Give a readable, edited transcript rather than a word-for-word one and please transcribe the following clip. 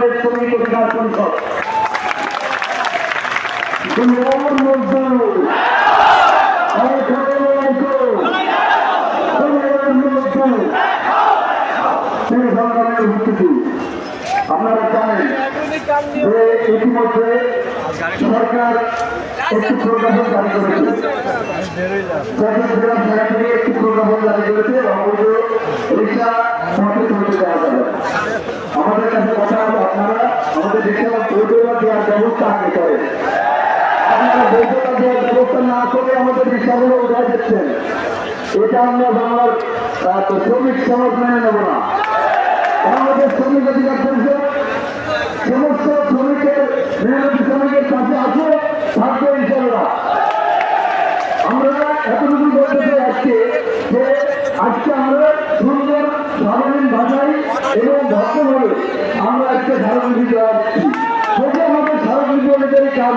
বাংলাদেশ শ্রমিক অধিকার পরিষদ আপনারা জানেন যে ইতিমধ্যে সরকার একটি প্রজ্ঞাপন জারি করেছে, একটি প্রজ্ঞাপন জারি করেছে অবৈধ রিক্সা পথে চলতে দেওয়া যাবে। আমাদের কাছে কথা হলো আপনারা আমাদের রিক্সা বৈধতা দেওয়ার ব্যবস্থা আগে করেন। আপনারা বৈধতা দেওয়ার ব্যবস্থা না করে আমাদের রিক্সাগুলো উঠাই দিচ্ছেন, এটা আমরা বাংলার শ্রমিক সমাজ মেনে নেব না। বাংলাদেশ শ্রমিক অধিকার পরিষদ সমস্ত শ্রমিকের মেহনতি শ্রমিকের কাছে আসে থাকবে ইনশাল্লাহ। আমরা এতটুকু বলতে চাই আজকে আমরা সুন্দর সাধারণ ভাষায় এবং ভদ্রভাবে আমরা আজকে স্মারকলিপি দেওয়া দিচ্ছি। আমাদের স্মারকলিপি অনুযায়ী কাজ